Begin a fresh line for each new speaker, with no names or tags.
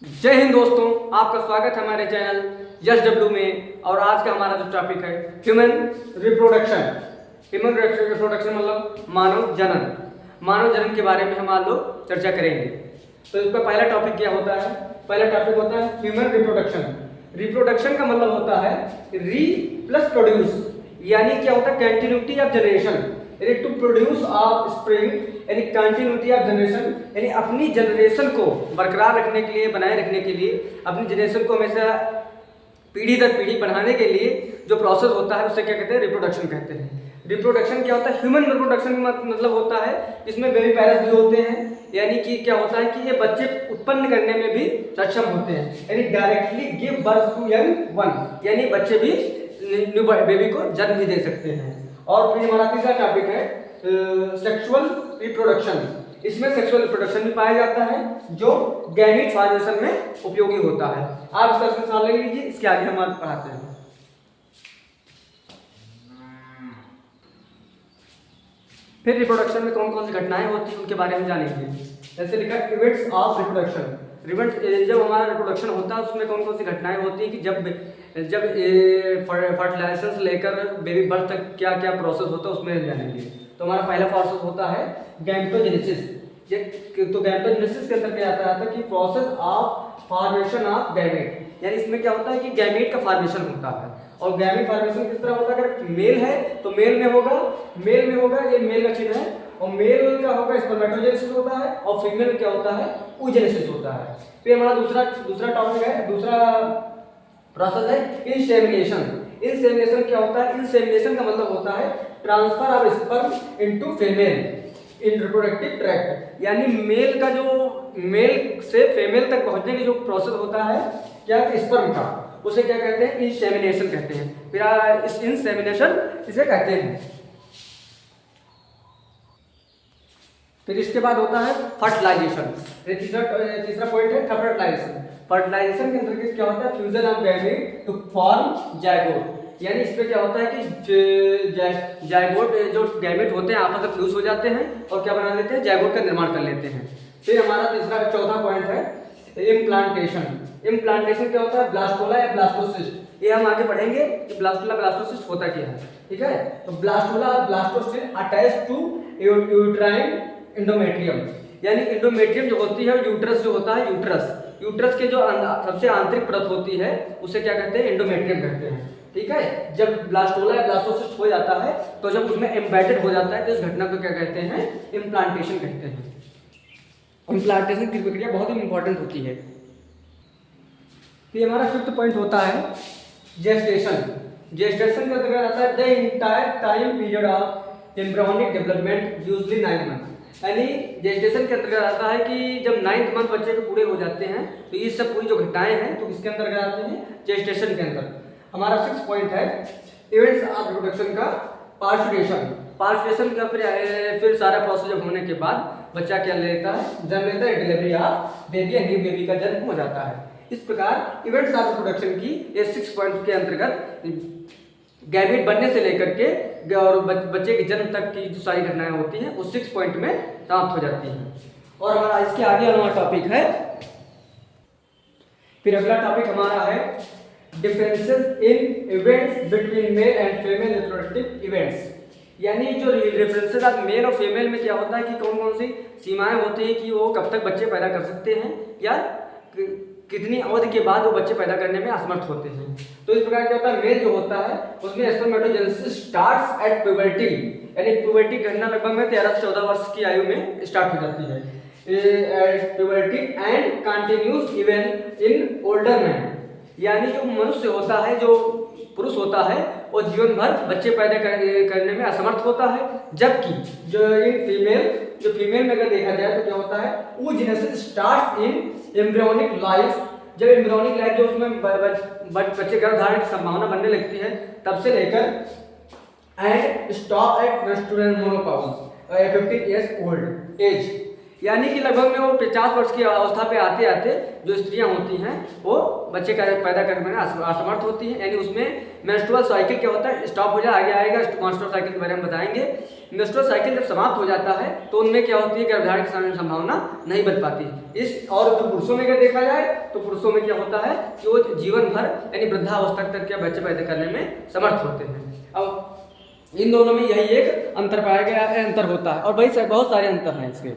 जय हिंद दोस्तों, आपका स्वागत है हमारे चैनल यस डब्ल्यू में। और आज का हमारा जो टॉपिक है ह्यूमन रिप्रोडक्शन। ह्यूमन रिप्रोडक्शन मतलब मानव जनन। मानव जनन के बारे में हम आज लोग चर्चा करेंगे। तो इसका पहला टॉपिक क्या होता है? पहला टॉपिक होता है ह्यूमन रिप्रोडक्शन। रिप्रोडक्शन का मतलब होता है री प्लस प्रोड्यूस, यानी क्या होता है कंटिन्यूटी ऑफ जनरेशन, यानी टू प्रोड्यूस ऑफ स्प्रिंग, यानी कंटिन्यूटी ऑफ जनरेशन, यानी अपनी जनरेशन को बरकरार रखने के लिए, बनाए रखने के लिए, अपनी जनरेशन को हमेशा पीढ़ी दर पीढ़ी बढ़ाने के लिए जो प्रोसेस होता है उसे क्या कहते हैं? रिप्रोडक्शन कहते हैं। रिप्रोडक्शन क्या होता है? ह्यूमन रिप्रोडक्शन मतलब होता है इसमें बेबी पेरेंट्स भी होते हैं, यानी कि क्या होता है कि ये बच्चे उत्पन्न करने में भी सक्षम होते हैं, यानी directly give birth to young one, यानी बच्चे भी न्यू बेबी को जन्म भी दे सकते हैं। और फिर हमारा तीसरा टॉपिक है सेक्सुअल रिप्रोडक्शन। इसमें सेक्सुअल रिप्रोडक्शन भी पाया जाता है जो गैमीट फॉर्मेशन में उपयोगी होता है। आप इसका स्क्रीनशॉट ले लीजिए, इसके आगे हम आपको पढ़ाते हैं। फिर रिप्रोडक्शन में कौन कौन सी घटनाएं होती हैं उनके बारे में जानेंगे। जैसे लिखा है इवेंट्स ऑफ रिप्रोडक्शन। जब हमारा रिप्रोडक्शन होता है उसमें कौन कौन सी घटनाएं होती हैं कि जब फर्टिलाइजेशन से लेकर बेबी बर्थ तक क्या क्या प्रोसेस होता है उसमें जानेंगे। तो हमारा पहला प्रोसेस होता है गैमेटोजेनेसिस। तो गैमेटोजेनेसिस के अंदर क्या आता है कि process of formation of gamete, यानी इसमें क्या होता है कि गैमेट का फॉर्मेशन होता है। और गैमेट फॉर्मेशन किस तरह होता है? अगर मेल है तो मेल में होगा ये मेल का चिन्ह है, और मेल का होगा स्पर्मेटोजेनेसिस होता है, और फीमेल में क्या होता है? oogenesis होता है। फिर हमारा दूसरा टॉपिक है, दूसरा प्रोसेस है इंसेमिनेशन। इंसेमिनेशन क्या होता है? इंसेमिनेशन का मतलब होता है transfer of sperm into female in reproductive tract, यानी मेल का जो मेल से फीमेल तक पहुंचने की जो प्रोसेस होता है क्या स्पर्म का, उसे क्या कहते हैं? इंसेमिनेशन कहते हैं। फिर इस इंसेमिनेशन इसे कहते हैं। फिर इसके बाद होता है फर्टिलाइजेशन। तीसरा पॉइंट है फर्टिलाइजेशन। फर्टिलाइजेशन के अंतर्गत क्या होता है? Fusion of gamete to form zygote, यानी इसमें क्या होता है कि जायगोट जो गैमेट होते हैं आपस में फ्यूज हो जाते हैं और क्या बना लेते हैं? जायगोट का निर्माण कर लेते हैं। फिर हमारा चौथा पॉइंट है इम्प्लांटेशन। इम्प्लांटेशन क्या होता है? ब्लास्टोला या ब्लास्टोसिस्ट, ये हम आगे पढ़ेंगे कि ब्लास्टोला ब्लास्टोसिस्ट होता क्या है। ठीक है, तो blastula blastocyst attach to uterine endometrium, यानी एंडोमेट्रियम जो होती है, यूट्रस जो होता है, यूट्रस के जो सबसे आंतरिक परत होती है उसे क्या कहते हैं? एंडोमेट्रियम कहते हैं। ठीक है, जब ब्लास्टोला या ब्लास्टोसिस्ट हो जाता है तो जब उसमें एम्बेडेड हो जाता है तो इस घटना को क्या कहते हैं? इम्प्लांटेशन कहते हैं। इम्प्लांटेशन की प्रक्रिया बहुत ही इंपॉर्टेंट होती है। फिर हमारा फिफ्थ पॉइंट होता है जेस्टेशन। जेस्टेशन का अंतर्गत आता है the entire time period of embryonic development usually 9 month, यानी जेस्टेशन के अंतर्गत आता है कि जब 9th मंथ बच्चे के पूरे हो जाते हैं तो ये सब पूरी जो घटनाएं हैं तो इसके अंतर्गत आते हैं जेस्टेशन के अंदर। हमारा 6th पॉइंट है इवेंट्स ऑफ रिप्रोडक्शन का पार्चुरेशन। पार्चुरेशन का फिर सारा प्रोसेस जब होने के बाद बच्चा क्या लेता है? जन्म लेता है, delivery of baby, new baby का जन्म हो जाता है। इस प्रकार इवेंट्स ऑफ रिप्रोडक्शन की ये 6 पॉइंट के अंतर्गत गैमेट बनने से लेकर के और बच्चे के जन्म तक की जो सारी घटनाएं होती हैं उस 6 पॉइंट में समाप्त हो जाती हैं। और हमारा इसके आगे हमारा टॉपिक है, फिर अगला टॉपिक हमारा है differences in events between male and female reproductive events, यानी जो डिफरेंसेस ऑफ मेल और फीमेल में क्या होता है कि कौन कौन सी सीमाएं होती हैं कि वो कब तक बच्चे पैदा कर सकते हैं या कितनी अवधि के बाद वो बच्चे पैदा करने में असमर्थ होते हैं। तो इस प्रकार क्या होता है? मेल जो होता है उसमें स्पर्मेटोजेनेसिस स्टार्ट्स एट प्यूबर्टी, यानी प्यूबर्टी घटना लगभग में 13 से 14 वर्ष की आयु में स्टार्ट हो जाती है at puberty and continues even in older man, यानी जो मनुष्य होता है, जो पुरुष होता है, वो जीवन भर बच्चे पैदा करने में असमर्थ होता है। जबकि जो फीमेल में अगर देखा जाए तो क्या होता है? oogenesis starts in embryonic life, जब एम्ब्रियोनिक लाइफ जो उसमें बच्चे गर्भ धारण की संभावना बनने लगती है तब से लेकर and stop at menstrual menopause 15 years old age, यानी कि लगभग में वो 50 वर्ष की अवस्था पे आते आते जो स्त्रियां होती हैं वो बच्चे का पैदा करने में असमर्थ होती हैं, यानी उसमें मेंस्ट्रुअल साइकिल क्या होता है? स्टॉप हो जाए। आगे आएगा मेंस्ट्रुअल साइकिल के बारे में बताएंगे। मेंस्ट्रुअल साइकिल जब समाप्त हो जाता है तो उनमें क्या होती है, गर्भधारण की संभावना नहीं बन पाती है। इस और जो पुरुषों में अगर देखा जाए तो पुरुषों में क्या होता है कि वो जीवन भर यानी वृद्धावस्था तक क्या बच्चे पैदा करने में समर्थ होते हैं। अब इन दोनों में यही एक अंतर पाया गया है, अंतर होता है और बहुत सारे अंतर हैं इसके।